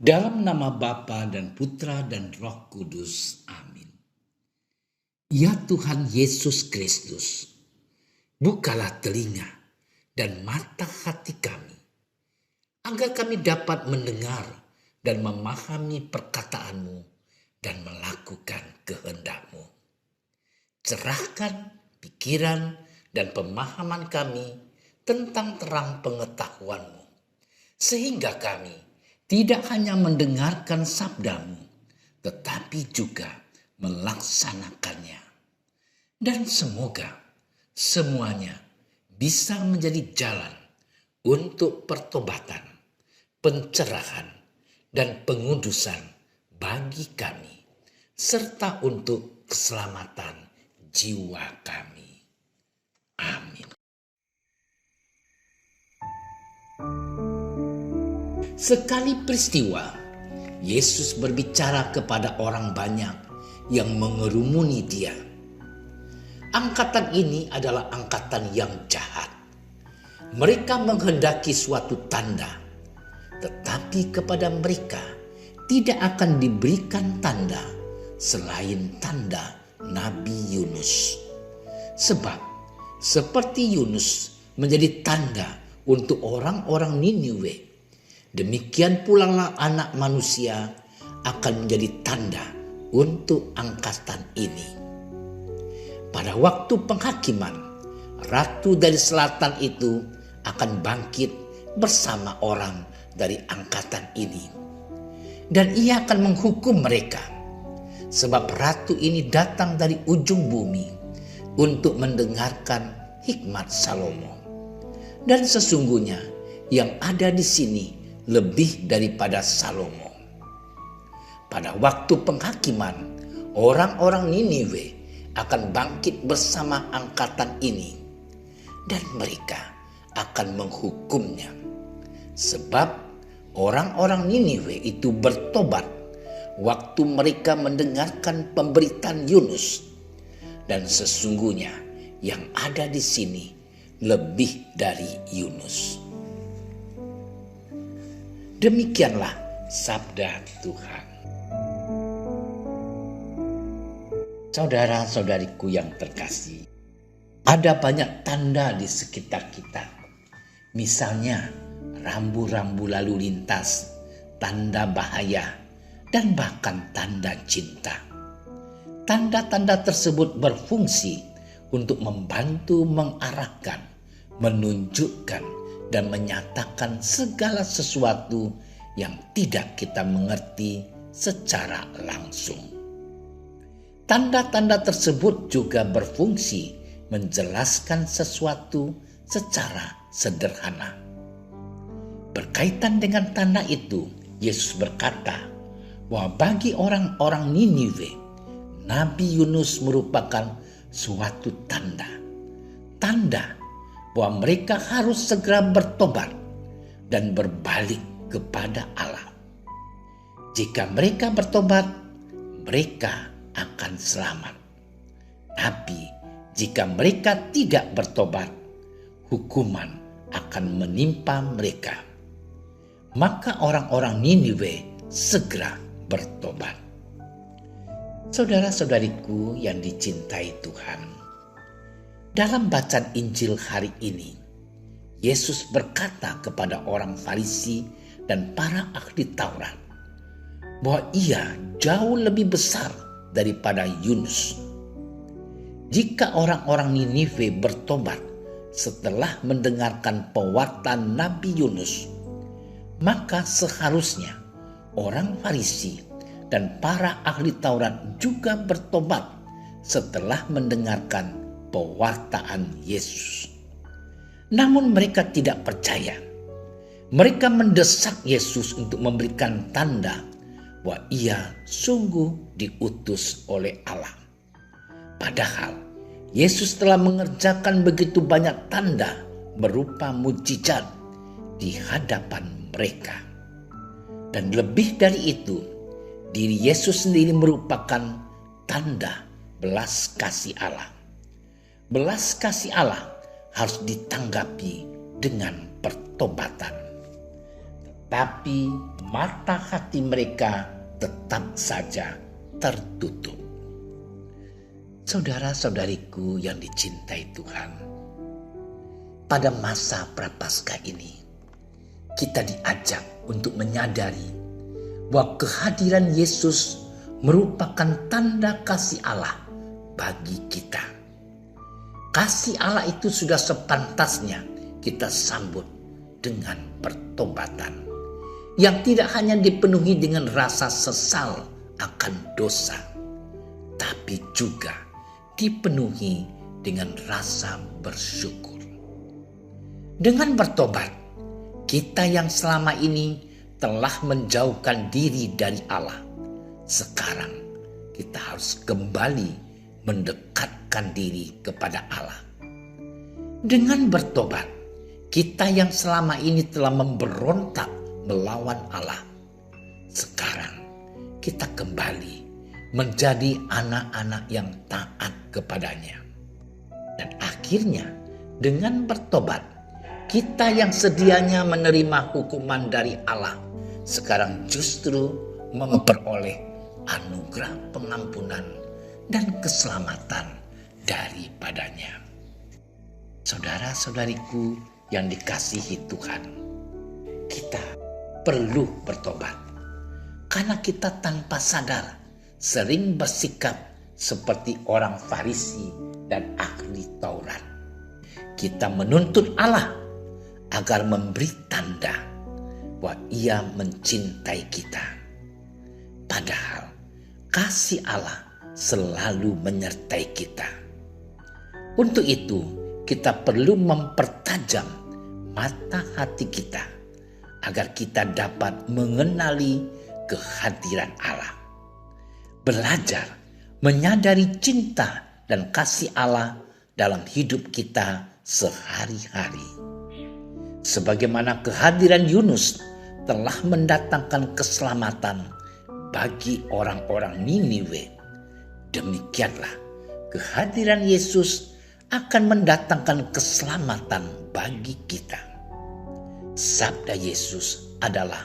Dalam nama Bapa dan Putra dan Roh Kudus. Amin. Ya Tuhan Yesus Kristus, bukalah telinga dan mata hati kami, agar kami dapat mendengar dan memahami perkataanmu dan melakukan kehendak-Mu. Cerahkan pikiran dan pemahaman kami tentang terang pengetahuan-Mu, sehingga kami tidak hanya mendengarkan sabda-Mu, tetapi juga melaksanakannya. Dan semoga semuanya bisa menjadi jalan untuk pertobatan, pencerahan, dan pengudusan bagi kami, serta untuk keselamatan jiwa kami. Amin. Sekali peristiwa, Yesus berbicara kepada orang banyak yang mengerumuni Dia. Angkatan ini adalah angkatan yang jahat. Mereka menghendaki suatu tanda, tetapi kepada mereka tidak akan diberikan tanda selain tanda Nabi Yunus. Sebab seperti Yunus menjadi tanda untuk orang-orang Niniwe, demikian pula Anak Manusia akan menjadi tanda untuk angkatan ini. Pada waktu penghakiman, Ratu dari Selatan itu akan bangkit bersama orang dari angkatan ini. Dan ia akan menghukum mereka, sebab Ratu ini datang dari ujung bumi untuk mendengarkan hikmat Salomo. Dan sesungguhnya yang ada di sini lebih daripada Salomo. Pada waktu penghakiman, orang-orang Niniwe akan bangkit bersama angkatan ini, dan mereka akan menghukumnya. Sebab orang-orang Niniwe itu bertobat waktu mereka mendengarkan pemberitaan Yunus, dan sesungguhnya yang ada di sini lebih dari Yunus. Demikianlah sabda Tuhan. Saudara-saudariku yang terkasih, ada banyak tanda di sekitar kita. Misalnya rambu-rambu lalu lintas, tanda bahaya, dan bahkan tanda cinta. Tanda-tanda tersebut berfungsi untuk membantu mengarahkan, menunjukkan, dan menyatakan segala sesuatu yang tidak kita mengerti secara langsung. Tanda-tanda tersebut juga berfungsi menjelaskan sesuatu secara sederhana. Berkaitan dengan tanda itu, Yesus berkata bahwa bagi orang-orang Niniwe, Nabi Yunus merupakan suatu tanda. Tanda bahwa mereka harus segera bertobat dan berbalik kepada Allah. Jika mereka bertobat, mereka akan selamat. Tapi jika mereka tidak bertobat, hukuman akan menimpa mereka. Maka orang-orang Niniwe segera bertobat. Saudara-saudariku yang dicintai Tuhan, dalam bacaan Injil hari ini, Yesus berkata kepada orang Farisi dan para ahli Taurat bahwa ia jauh lebih besar daripada Yunus. Jika orang-orang Niniwe bertobat setelah mendengarkan pewartaan Nabi Yunus, maka seharusnya orang Farisi dan para ahli Taurat juga bertobat setelah mendengarkan pewartaan Yesus. Namun mereka tidak percaya. Mereka mendesak Yesus untuk memberikan tanda bahwa ia sungguh diutus oleh Allah. Padahal Yesus telah mengerjakan begitu banyak tanda berupa mujizat di hadapan mereka. Dan lebih dari itu, diri Yesus sendiri merupakan tanda belas kasih Allah. Belas kasih Allah harus ditanggapi dengan pertobatan. tetapi mata hati mereka tetap saja tertutup. Saudara-saudariku yang dicintai Tuhan, pada masa Prapaskah ini kita diajak untuk menyadari bahwa kehadiran Yesus merupakan tanda kasih Allah bagi kita. Kasih Allah itu sudah sepantasnya kita sambut dengan pertobatan yang tidak hanya dipenuhi dengan rasa sesal akan dosa, tapi juga dipenuhi dengan rasa bersyukur. Dengan bertobat, kita yang selama ini telah menjauhkan diri dari Allah, sekarang kita harus kembali mendekatkan diri kepada Allah. Dengan bertobat, kita yang selama ini telah memberontak melawan Allah, sekarang kita kembali menjadi anak-anak yang taat kepadanya. Dan akhirnya dengan bertobat, kita yang sedianya menerima hukuman dari Allah, sekarang justru memperoleh anugerah pengampunan dan keselamatan daripadanya. Saudara-saudariku yang dikasihi Tuhan, kita perlu bertobat karena kita tanpa sadar sering bersikap seperti orang Farisi dan ahli Taurat. Kita menuntut Allah agar memberi tanda bahwa Ia mencintai kita. Padahal kasih Allah selalu menyertai kita. Untuk itu, kita perlu mempertajam mata hati kita agar kita dapat mengenali kehadiran Allah. Belajar menyadari cinta dan kasih Allah dalam hidup kita sehari-hari. Sebagaimana kehadiran Yunus telah mendatangkan keselamatan bagi orang-orang Niniwe, demikianlah kehadiran Yesus akan mendatangkan keselamatan bagi kita. Sabda Yesus adalah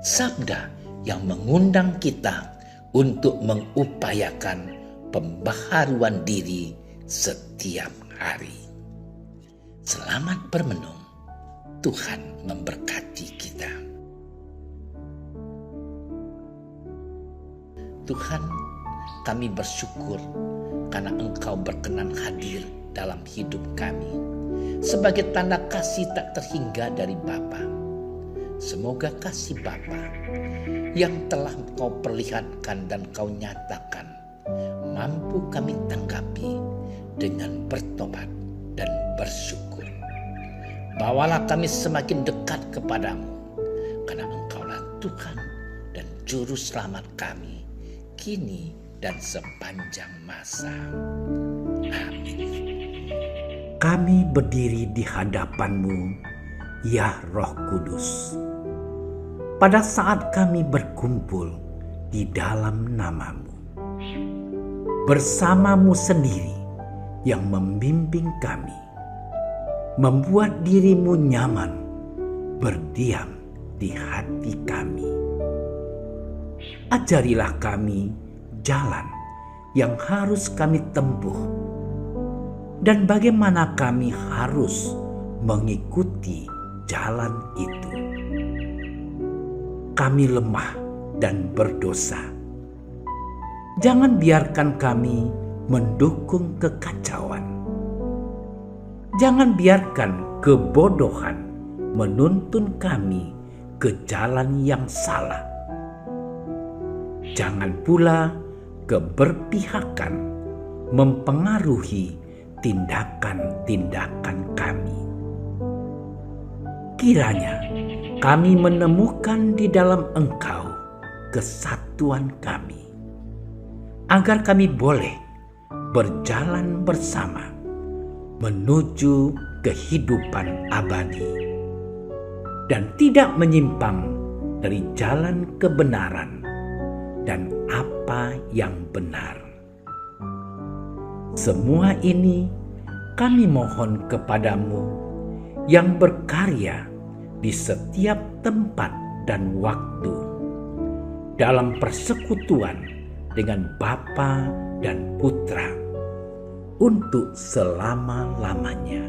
sabda yang mengundang kita untuk mengupayakan pembaharuan diri setiap hari. Selamat bermenung. Tuhan memberkati kita. Tuhan, kami bersyukur karena Engkau berkenan hadir dalam hidup kami sebagai tanda kasih tak terhingga dari Bapa. Semoga kasih Bapa yang telah Kau perlihatkan dan Kau nyatakan mampu kami tanggapi dengan bertobat dan bersyukur. Bawalah kami semakin dekat kepadamu, karena Engkaulah Tuhan dan Juru Selamat kami, kini dan sepanjang masa. Amin. Kami berdiri di hadapan-Mu, ya Roh Kudus, pada saat kami berkumpul di dalam nama-Mu. Bersama-Mu sendiri yang membimbing kami, membuat diri-Mu nyaman berdiam di hati kami. Ajarilah kami jalan yang harus kami tempuh dan bagaimana kami harus mengikuti jalan itu. Kami lemah dan berdosa. Jangan biarkan kami mendukung kekacauan. Jangan biarkan kebodohan menuntun kami ke jalan yang salah. Jangan pula keberpihakan mempengaruhi tindakan-tindakan kami. Kiranya kami menemukan di dalam Engkau kesatuan kami, agar kami boleh berjalan bersama menuju kehidupan abadi dan tidak menyimpang dari jalan kebenaran dan apa yang benar. Semua ini kami mohon kepadamu yang berkarya di setiap tempat dan waktu dalam persekutuan dengan Bapa dan Putra untuk selama-lamanya.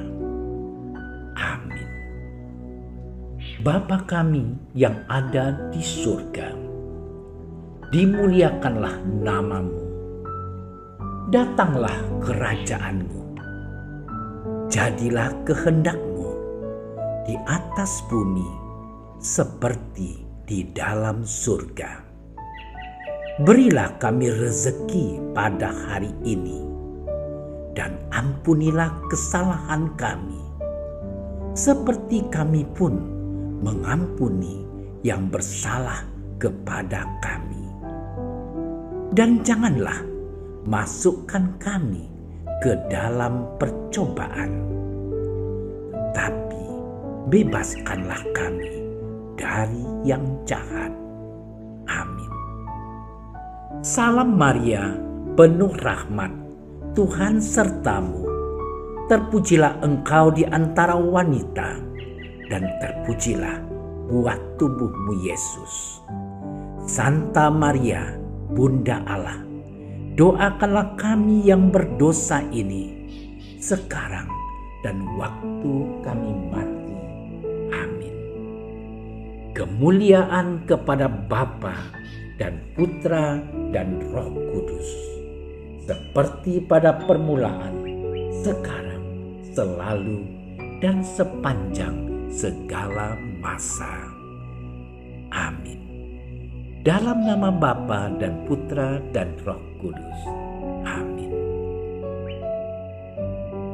Amin. Bapa kami yang ada di surga, dimuliakanlah nama-Mu. Datanglah kerajaan-Mu. Jadilah kehendak-Mu di atas bumi seperti di dalam surga. Berilah kami rezeki pada hari ini, dan ampunilah kesalahan kami, seperti kami pun mengampuni yang bersalah kepada kami. Dan janganlah masukkan kami ke dalam percobaan, tapi bebaskanlah kami dari yang jahat. Amin. Salam Maria, penuh rahmat, Tuhan sertamu. Terpujilah engkau di antara wanita, dan terpujilah buah tubuhmu Yesus. Santa Maria, Bunda Allah, doakanlah kami yang berdosa ini, sekarang dan waktu kami mati. Amin. Kemuliaan kepada Bapa dan Putra dan Roh Kudus, seperti pada permulaan, sekarang, selalu, dan sepanjang segala masa. Amin. Dalam nama Bapa dan Putra dan Roh Kudus. Amin.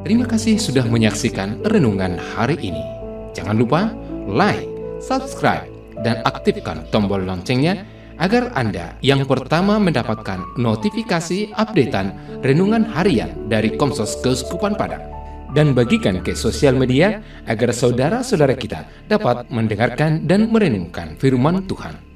Terima kasih sudah menyaksikan renungan hari ini. Jangan lupa like, subscribe, dan aktifkan tombol loncengnya agar Anda yang pertama mendapatkan notifikasi updatean renungan harian dari Komsos Keuskupan Padang. Dan bagikan ke sosial media agar saudara-saudara kita dapat mendengarkan dan merenungkan firman Tuhan.